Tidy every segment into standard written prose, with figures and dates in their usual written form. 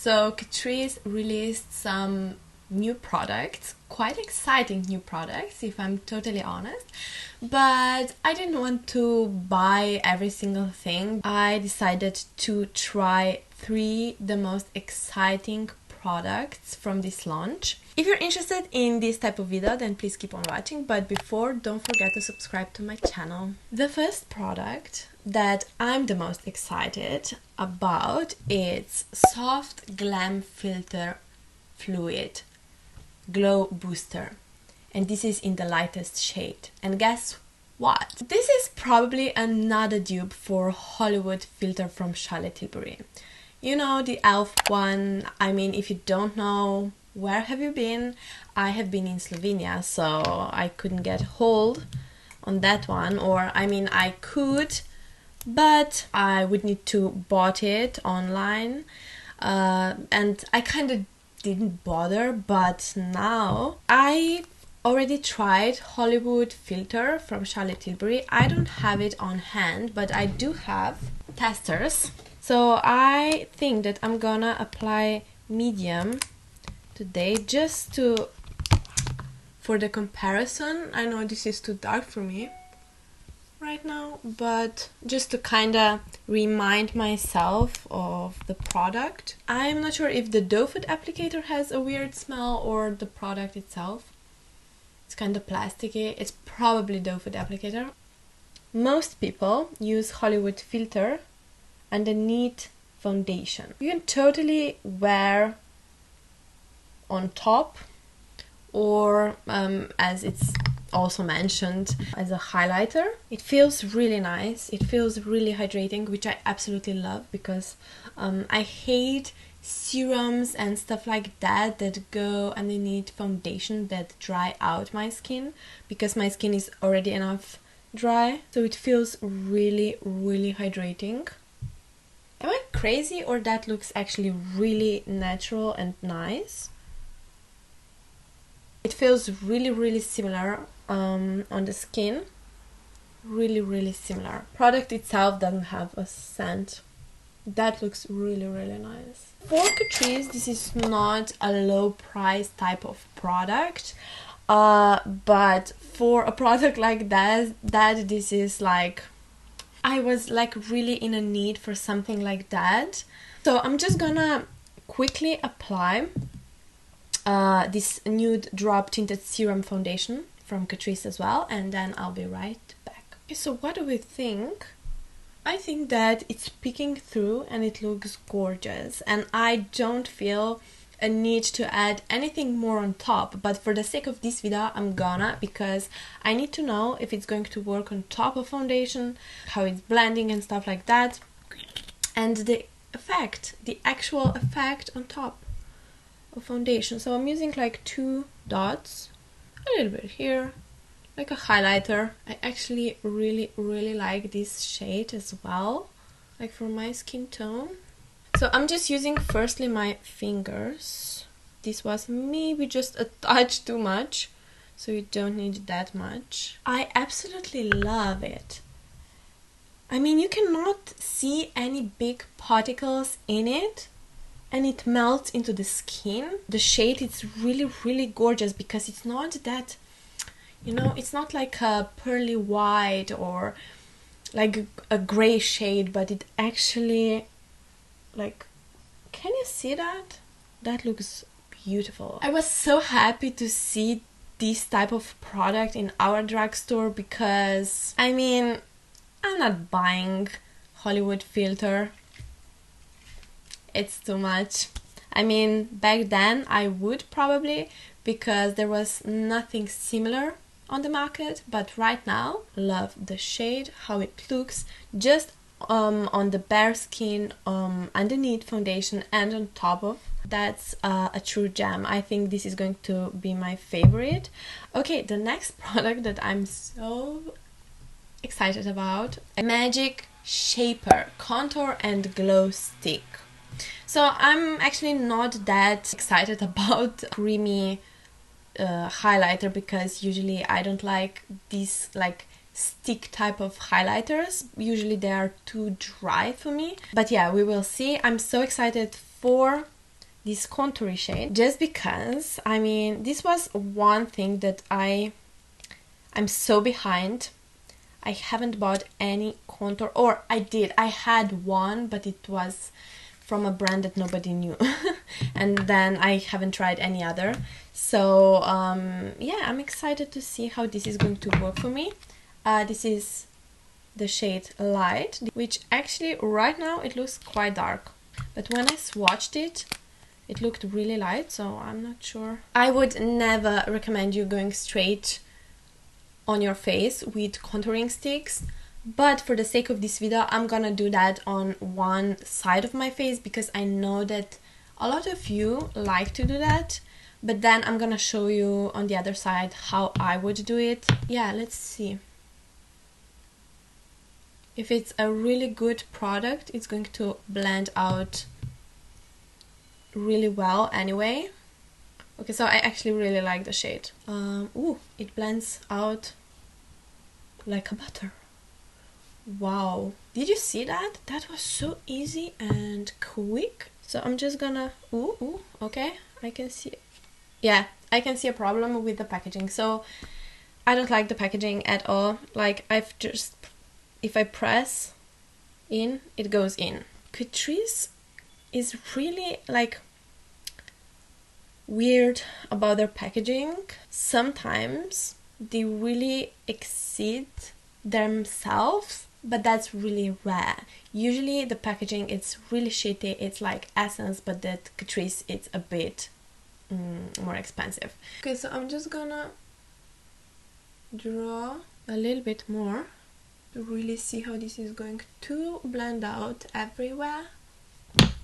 So Catrice released some new products, quite exciting new products if I'm totally honest, but I didn't want to buy every single thing. I decided to try 3 the most exciting products from this launch. If you're interested in this type of video, then please keep on watching, but before, don't forget to subscribe to my channel. The first product that I'm the most excited about is Soft Glam Filter Fluid Glow Booster, and this is in the lightest shade. And guess what? This is probably another dupe for Hollywood filter from Charlotte Tilbury. You know, the e.l.f. one. I mean, if you don't know, where have you been? I have been in Slovenia, so I couldn't get hold on that one, or I mean I could, but I would need to bought it online, and I kind of didn't bother. But now I already tried Hollywood filter from Charlotte Tilbury. I don't have it on hand, but I do have testers. So I think that I'm gonna apply medium today just for the comparison. I know this is too dark for me right now, but just to kind of remind myself of the product. I'm not sure if the DUPE applicator has a weird smell or the product itself. It's kind of plasticky. It's probably DUPE applicator. Most people use Hollywood filter underneath foundation. You can totally wear on top, or as it's also mentioned, as a highlighter. It feels really nice. It feels really hydrating, which I absolutely love, because I hate serums and stuff like that that go underneath foundation that dry out my skin, because my skin is already enough dry. So it feels really, really hydrating. Am I crazy, or that looks actually really natural and nice? It feels really, really similar on the skin. Really, really similar. Product itself doesn't have a scent. That looks really, really nice. For Catrice, this is not a low price type of product, but for a product like that this is like, I was like really in a need for something like that. So I'm just gonna quickly apply this nude drop tinted serum foundation from Catrice as well, and then I'll be right back. Okay, so what do we think? I think that it's peeking through and it looks gorgeous, and I don't feel a need to add anything more on top, but for the sake of this video I'm gonna, because I need to know if it's going to work on top of foundation, how it's blending and stuff like that, and the effect, the actual effect on top of foundation. So I'm using like 2 dots, a little bit here, like a highlighter. I actually really, really like this shade as well, like for my skin tone. So I'm just using firstly my fingers. This was maybe just a touch too much, so you don't need that much. I absolutely love it. I mean, you cannot see any big particles in it, and it melts into the skin. The shade is really, really gorgeous, because it's not that, you know, it's not like a pearly white or like a gray shade, but it actually, like, can you see that? That looks beautiful. I was so happy to see this type of product in our drugstore, because I mean, I'm not buying Hollywood filter. It's too much. I mean, back then I would probably, because there was nothing similar on the market, but right now love the shade, how it looks just on the bare skin, underneath foundation and on top of. That's a true gem. I think this is going to be my favorite. Okay, the next product that I'm so excited about, Magic Shaper Contour and Glow Stick. So I'm actually not that excited about creamy highlighter, because usually I don't like these like stick type of highlighters. Usually they are too dry for me, but yeah, we will see. I'm so excited for this contour shade just because, I mean, this was one thing that I'm so behind. I haven't bought any contour, or I did. I had one, but it was from a brand that nobody knew. And then I haven't tried any other. So yeah, I'm excited to see how this is going to work for me. This is the shade Light, which actually right now it looks quite dark. But when I swatched it, it looked really light, so I'm not sure. I would never recommend you going straight on your face with contouring sticks, but for the sake of this video I'm gonna do that on one side of my face because I know that a lot of you like to do that, but then I'm gonna show you on the other side how I would do it. Yeah, let's see. If it's a really good product, it's going to blend out really well anyway. Okay, so I actually really like the shade. Ooh, it blends out like a butter. Wow, did you see that? That was so easy and quick. So I'm just gonna, ooh, okay, I can see, yeah, I can see a problem with the packaging. So I don't like the packaging at all. Like, if I press in, it goes in. Catrice is really like weird about their packaging. Sometimes they really exceed themselves, but that's really rare. Usually the packaging, it's really shitty. It's like Essence, but that Catrice, it's a bit more expensive. Okay, so I'm just gonna draw a little bit more to really see how this is going to blend out everywhere.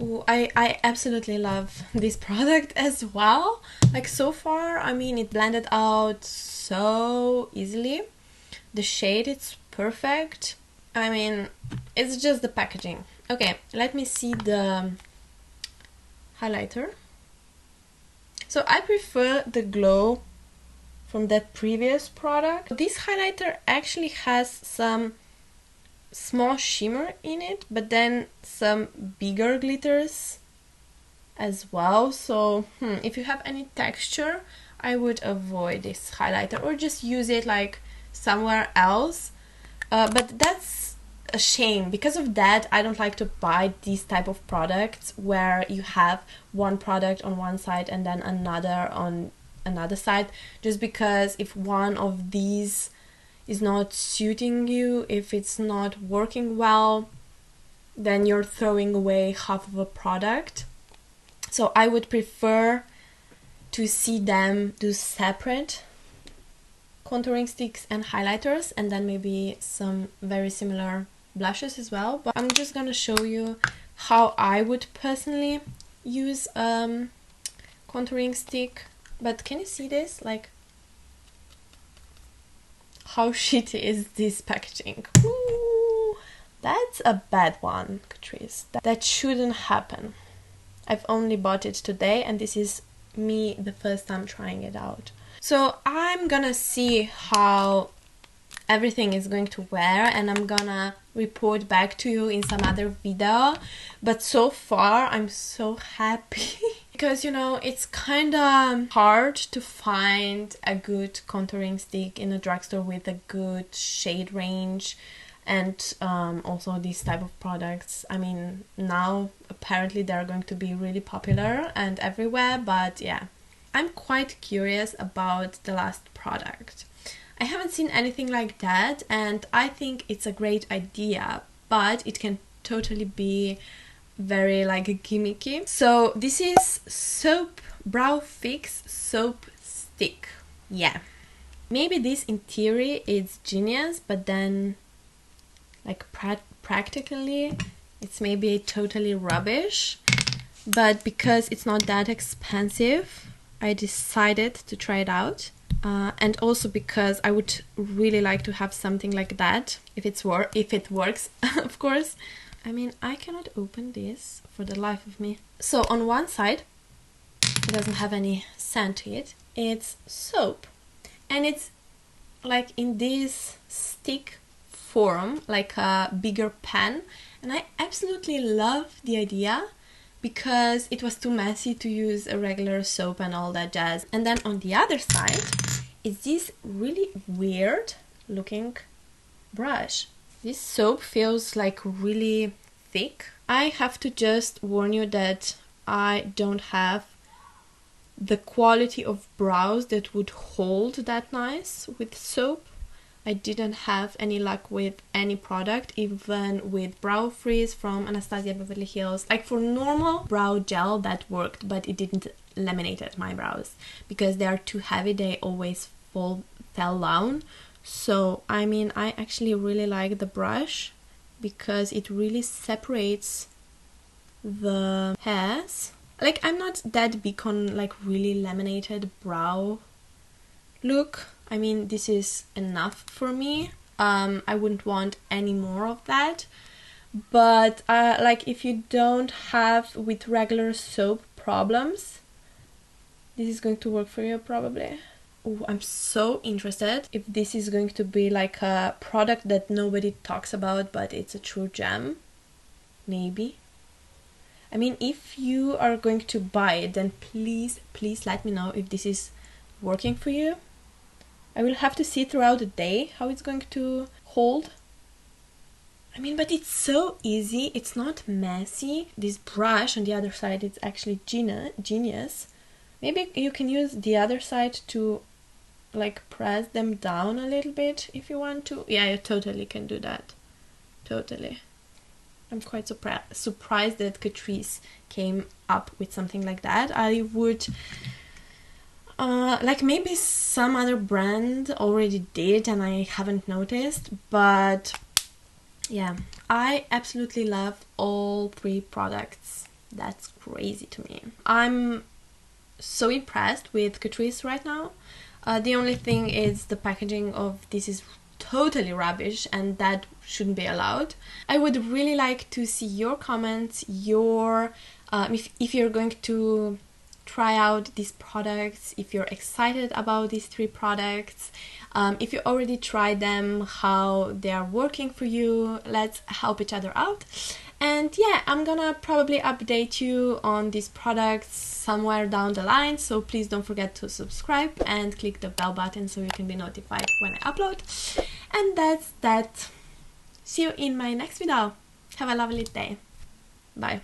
Ooh, I absolutely love this product as well. Like, so far, I mean, it blended out so easily. The shade, it's perfect. I mean, it's just the packaging. Okay, let me see the highlighter. So I prefer the glow from that previous product. This highlighter actually has some small shimmer in it, but then some bigger glitters as well. So if you have any texture, I would avoid this highlighter or just use it like somewhere else. But that's a shame. Because of that, I don't like to buy these type of products where you have one product on one side and then another on another side, just because if one of these is not suiting you, if it's not working well, then you're throwing away half of a product. So I would prefer to see them do separate contouring sticks and highlighters, and then maybe some very similar blushes as well. But I'm just gonna show you how I would personally use contouring stick. But can you see this? Like, how shitty is this packaging? Ooh, that's a bad one, Catrice. That shouldn't happen. I've only bought it today, and this is me the first time trying it out. So I'm gonna see how everything is going to wear, and I'm gonna report back to you in some other video. But so far I'm so happy because, you know, it's kind of hard to find a good contouring stick in a drugstore with a good shade range, and also these type of products. I mean, now apparently they're going to be really popular and everywhere, but yeah, I'm quite curious about the last product. I haven't seen anything like that, and I think it's a great idea, but it can totally be very like gimmicky. So this is Soap Brow Fix Soap Stick. Yeah, maybe this in theory is genius, but then like practically it's maybe totally rubbish. But because it's not that expensive, I decided to try it out. And also because I would really like to have something like that if it works, of course. I mean, I cannot open this for the life of me. So on one side, it doesn't have any scent to it. It's soap, and it's like in this stick form, like a bigger pen, and I absolutely love the idea because it was too messy to use a regular soap and all that jazz. And then on the other side is this really weird looking brush. This soap feels like really thick. I have to just warn you that I don't have the quality of brows that would hold that nice with soap. I didn't have any luck with any product, even with Brow Freeze from Anastasia Beverly Hills. Like for normal brow gel that worked, but it didn't laminate my brows because they are too heavy, they always fell down. So I mean, I actually really like the brush because it really separates the hairs. Like, I'm not that big on like really laminated brow look. I mean, this is enough for me. I wouldn't want any more of that. But like, if you don't have with regular soap problems, this is going to work for you probably. Oh, I'm so interested if this is going to be like a product that nobody talks about, but it's a true gem. Maybe. I mean, if you are going to buy it, then please let me know if this is working for you. I will have to see throughout the day how it's going to hold. I mean, but it's so easy. It's not messy. This brush on the other side, it's actually genius. Maybe you can use the other side to like press them down a little bit if you want to. Yeah, you totally can do that. Totally. I'm quite surprised that Catrice came up with something like that. I would, like maybe some other brand already did and I haven't noticed, but yeah, I absolutely love all three products. That's crazy to me. I'm so impressed with Catrice right now. The only thing is the packaging of this is totally rubbish and that shouldn't be allowed. I would really like to see your comments, your if you're going to try out these products, if you're excited about these three products, if you already tried them, how they are working for you. Let's help each other out. And yeah, I'm gonna probably update you on these products somewhere down the line, so please don't forget to subscribe and click the bell button so you can be notified when I upload. And that's that. See you in my next video. Have a lovely day. Bye.